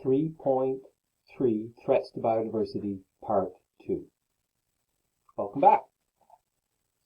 3.3 Threats to Biodiversity, Part 2. Welcome back.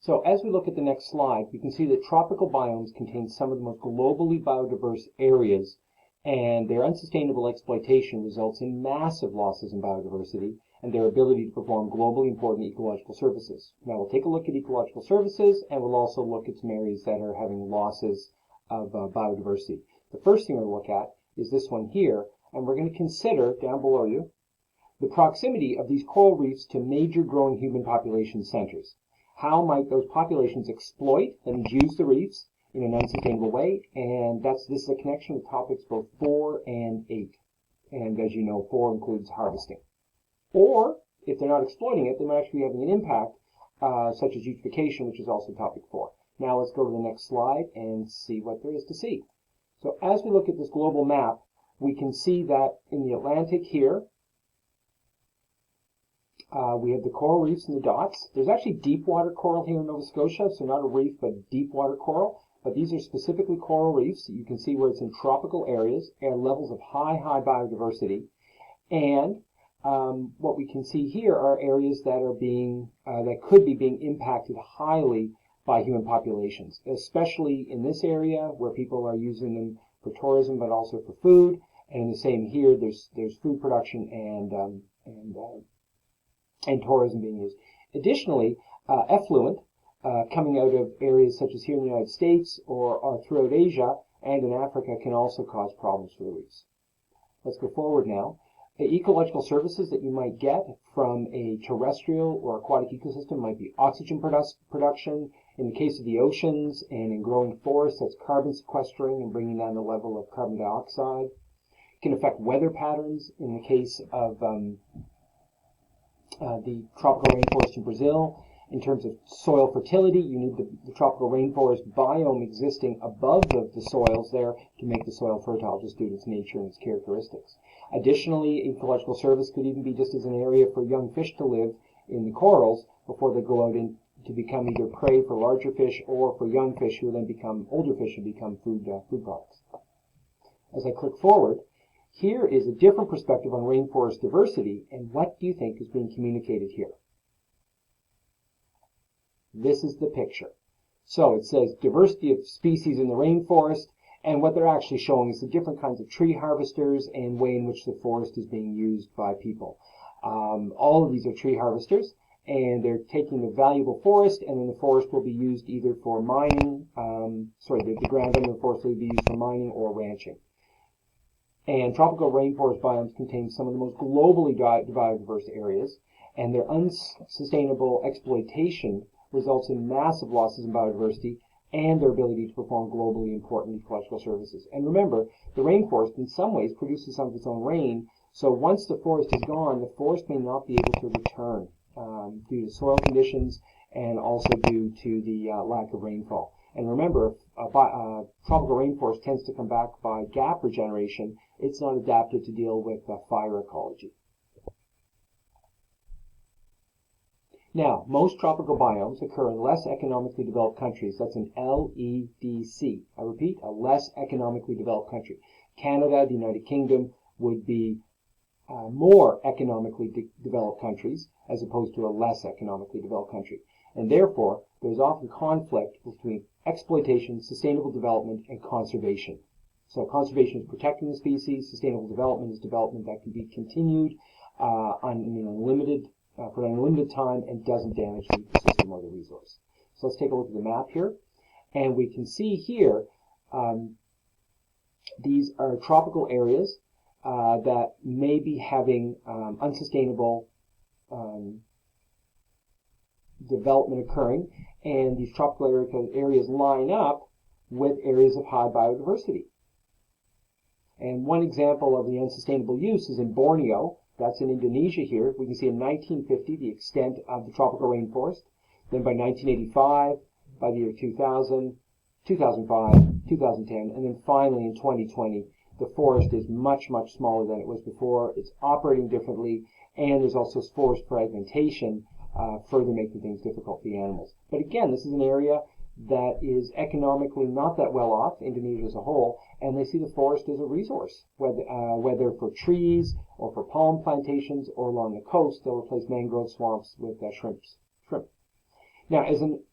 So as we look at the next slide, we can see that tropical biomes contain some of the most globally biodiverse areas, and their unsustainable exploitation results in massive losses in biodiversity and their ability to perform globally important ecological services. Now we'll take a look at ecological services, and we'll also look at some areas that are having losses of biodiversity. The first thing we'll look at is this one here, and we're going to consider, down below you, the proximity of these coral reefs to major growing human population centers. How might those populations exploit and use the reefs in an unsustainable way? And this is a connection with topics both 4 and 8. And as you know, 4 includes harvesting. Or, if they're not exploiting it, they might actually be having an impact, such as eutrophication, which is also topic 4. Now let's go to the next slide and see what there is to see. So as we look at this global map, we can see that in the Atlantic here, we have the coral reefs and the dots. There's actually deep water coral here in Nova Scotia, so not a reef, but deep water coral. But these are specifically coral reefs. You can see where it's in tropical areas and levels of high biodiversity. And what we can see here are areas that are that could be being impacted highly by human populations, especially in this area where people are using them for tourism, but also for food. And in the same here, there's food production and tourism being used. Additionally, effluent coming out of areas such as here in the United States or throughout Asia and in Africa can also cause problems for the reefs. Let's go forward now. The ecological services that you might get from a terrestrial or aquatic ecosystem might be oxygen production. In the case of the oceans and in growing forests, that's carbon sequestering and bringing down the level of carbon dioxide. It can affect weather patterns. In the case of the tropical rainforest in Brazil, in terms of soil fertility, you need the tropical rainforest biome existing above the soils there to make the soil fertile, just due to its nature and its characteristics. Additionally, ecological service could even be just as an area for young fish to live in the corals before they go out to become either prey for larger fish or for young fish who then become older fish and become food products. As I click forward, here is a different perspective on rainforest diversity, and what do you think is being communicated here? This is the picture. So it says diversity of species in the rainforest, and what they're actually showing is the different kinds of tree harvesters and way in which the forest is being used by people. All of these are tree harvesters, and they're taking the valuable forest, and then the forest will be used either for mining, the ground under the forest will be used for mining or ranching. And tropical rainforest biomes contain some of the most globally biodiverse areas, and their unsustainable exploitation results in massive losses in biodiversity and their ability to perform globally important ecological services. And remember, the rainforest in some ways produces some of its own rain, so once the forest is gone, the forest may not be able to return due to soil conditions and also due to the lack of rainfall. And remember, tropical rainforest tends to come back by gap regeneration. It's not adapted to deal with fire ecology. Now, most tropical biomes occur in less economically developed countries. That's an LEDC. I repeat, a less economically developed country. Canada, the United Kingdom would be more economically developed countries as opposed to a less economically developed country. And therefore, there's often conflict between exploitation, sustainable development, and conservation. So conservation is protecting the species, sustainable development is development that can be continued for an unlimited time and doesn't damage the ecosystem or the resource. So let's take a look at the map here. And we can see here, these are tropical areas that may be having unsustainable development occurring, and these tropical areas line up with areas of high biodiversity. And one example of the unsustainable use is in Borneo. That's in Indonesia here. We can see in 1950 the extent of the tropical rainforest. Then by 1985, by the year 2000, 2005, 2010, and then finally in 2020, the forest is much smaller than it was before. It's operating differently, and there's also forest fragmentation, further making things difficult for the animals. But again, this is an area that is economically not that well off, Indonesia as a whole, and they see the forest as a resource, whether for trees or for palm plantations or along the coast. They'll replace mangrove swamps with shrimp. Now, as an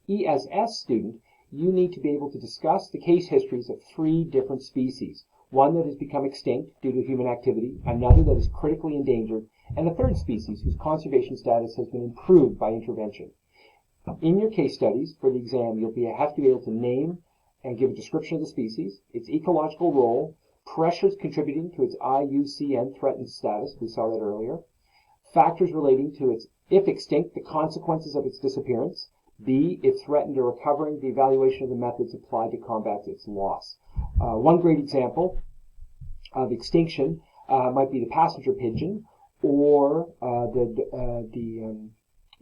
ESS student, you need to be able to discuss the case histories of 3 different species. One that has become extinct due to human activity, another that is critically endangered, and a third species whose conservation status has been improved by intervention. In your case studies for the exam, you'll have to be able to name and give a description of the species, its ecological role, pressures contributing to its IUCN threatened status, we saw that earlier, factors relating to its, if extinct, the consequences of its disappearance, B, if threatened or recovering, the evaluation of the methods applied to combat its loss. One great example of extinction might be the passenger pigeon or the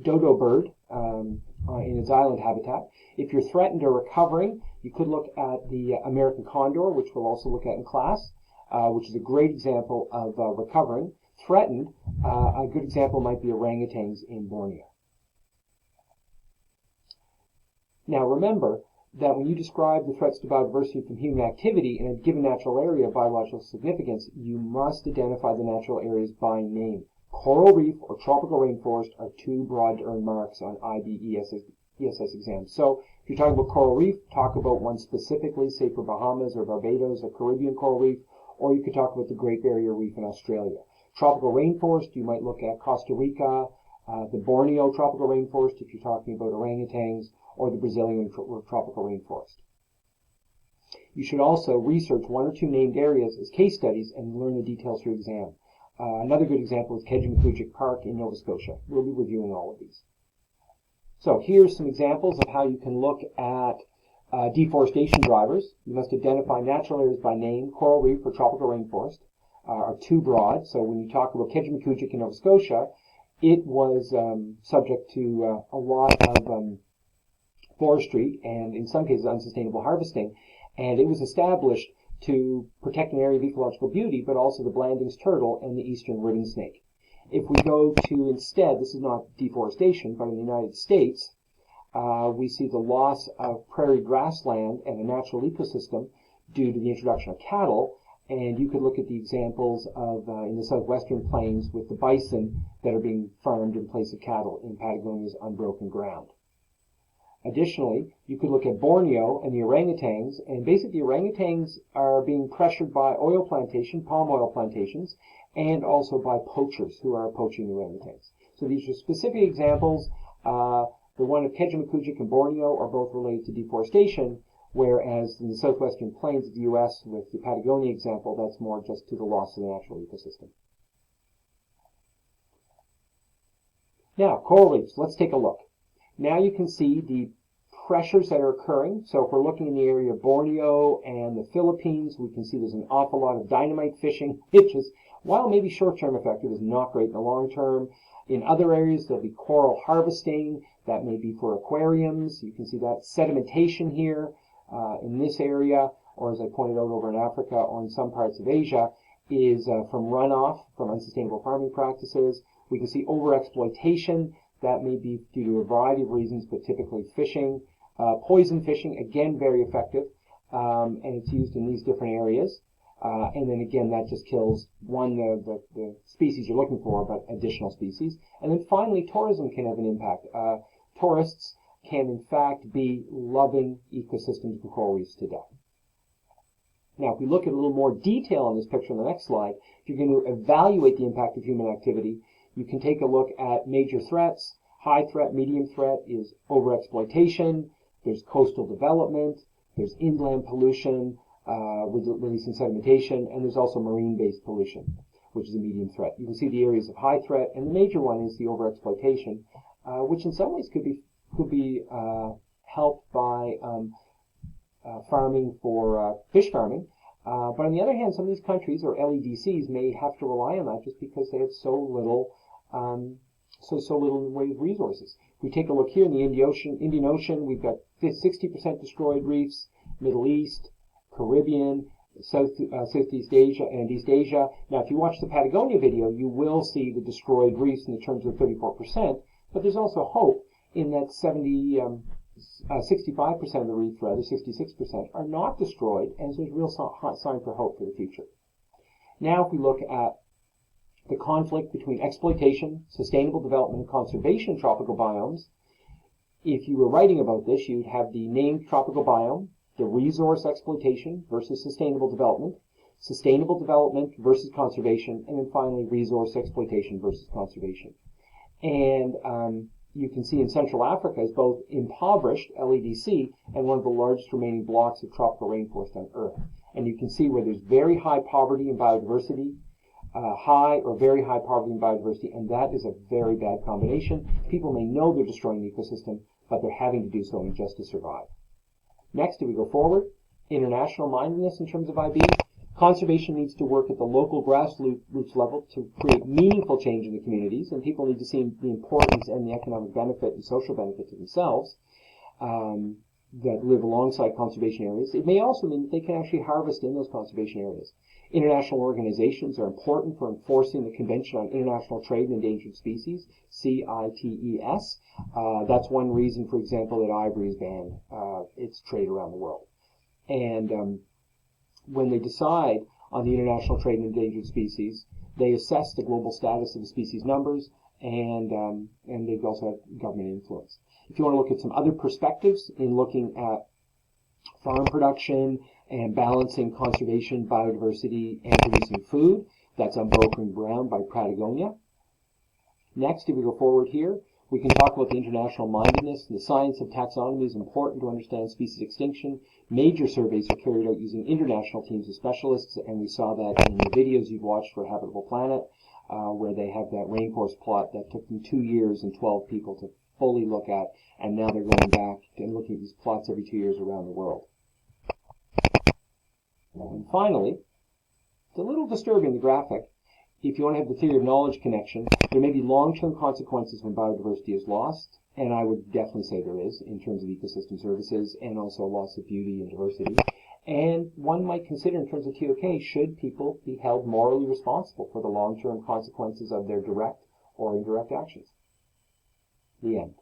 dodo bird in its island habitat. If you're threatened or recovering, you could look at the American condor, which we'll also look at in class, which is a great example of recovering. Threatened, a good example might be orangutans in Borneo. Now remember that when you describe the threats to biodiversity from human activity in a given natural area of biological significance, you must identify the natural areas by name. Coral reef or tropical rainforest are too broad to earn marks on IB ESS exams. So if you're talking about coral reef, talk about one specifically, say for Bahamas or Barbados or Caribbean coral reef, or you could talk about the Great Barrier Reef in Australia. Tropical rainforest, you might look at Costa Rica, the Borneo tropical rainforest if you're talking about orangutans, or the Brazilian tropical rainforest. You should also research 1 or 2 named areas as case studies and learn the details for your exam. Another good example is Kejimkujik Park in Nova Scotia. We'll be reviewing all of these. So here's some examples of how you can look at deforestation drivers. You must identify natural areas by name. Coral reef or tropical rainforest are too broad. So when you talk about Kejimkujik in Nova Scotia, it was subject to a lot of forestry and in some cases unsustainable harvesting, and it was established to protect an area of ecological beauty, but also the Blanding's turtle and the eastern ribbon snake. If we go to instead, this is not deforestation, but in the United States, we see the loss of prairie grassland and a natural ecosystem due to the introduction of cattle, and you could look at the examples of in the southwestern plains with the bison that are being farmed in place of cattle in Patagonia's unbroken ground. Additionally, you could look at Borneo and the orangutans, and basically orangutans are being pressured by palm oil plantations, and also by poachers who are poaching the orangutans. So these are specific examples. The one of Kejimkujik and Borneo are both related to deforestation, whereas in the southwestern plains of the U.S., with the Patagonia example, that's more just to the loss of the natural ecosystem. Now, coral reefs, let's take a look. Now you can see the pressures that are occurring. So if we're looking in the area of Borneo and the Philippines, we can see there's an awful lot of dynamite fishing, which is, while maybe short-term effective, is not great in the long term. In other areas, there'll be coral harvesting. That may be for aquariums. You can see that sedimentation here in this area, or as I pointed out over in Africa or in some parts of Asia, is from runoff from unsustainable farming practices. We can see overexploitation. That may be due to a variety of reasons, but typically fishing. Poison fishing, again, very effective, and it's used in these different areas. And then again, that just kills the species you're looking for, but additional species. And then finally, tourism can have an impact. Tourists can in fact be loving ecosystems and coral reefs to death. Now, if we look at a little more detail on this picture on the next slide, if you're going to evaluate the impact of human activity, you can take a look at major threats. High threat, medium threat is overexploitation. There's coastal development. There's inland pollution, releasing sedimentation, and there's also marine-based pollution, which is a medium threat. You can see the areas of high threat, and the major one is the overexploitation, which in some ways could be helped by farming for fish farming. But on the other hand, some of these countries, or LEDCs, may have to rely on that just because they have so little in the way of resources. If we take a look here in the Indian Ocean, we've got 60% destroyed reefs, Middle East, Caribbean, Southeast Asia, and East Asia. Now, if you watch the Patagonia video, you will see the destroyed reefs in the terms of 34%, but there's also hope in that 70% 65% of the reef, rather 66%, are not destroyed, and so there's a real sign for hope for the future. Now, if we look at the conflict between exploitation, sustainable development, and conservation in tropical biomes, if you were writing about this, you'd have the named tropical biome, the resource exploitation versus sustainable development versus conservation, and then finally resource exploitation versus conservation. And you can see in Central Africa is both impoverished, LEDC, and one of the largest remaining blocks of tropical rainforest on Earth. And you can see where there's very high poverty in biodiversity, high or very high poverty in biodiversity, and that is a very bad combination. People may know they're destroying the ecosystem, but they're having to do so just to survive. Next, if we go forward, international mindedness in terms of IB. Conservation needs to work at the local grassroots level to create meaningful change in the communities, and people need to see the importance and the economic benefit and social benefit to themselves that live alongside conservation areas. It may also mean that they can actually harvest in those conservation areas. International organizations are important for enforcing the Convention on International Trade in Endangered Species, CITES. That's one reason, for example, that ivory is banned, its trade around the world. And when they decide on the international trade in endangered species, they assess the global status of the species numbers, and they also have government influence. If you want to look at some other perspectives in looking at farm production and balancing conservation, biodiversity, and producing food, that's Unbrokering Brown by Patagonia. Next, if we go forward here, we can talk about the international mindedness. The science of taxonomy is important to understand species extinction. Major surveys are carried out using international teams of specialists, and we saw that in the videos you've watched for Habitable Planet, where they have that rainforest plot that took them 2 years and 12 people to fully look at, and now they're going back and looking at these plots every 2 years around the world. And finally, it's a little disturbing, the graphic. If you want to have the theory of knowledge connection, there may be long-term consequences when biodiversity is lost, and I would definitely say there is in terms of ecosystem services and also loss of beauty and diversity. And one might consider in terms of TOK, should people be held morally responsible for the long-term consequences of their direct or indirect actions? The end.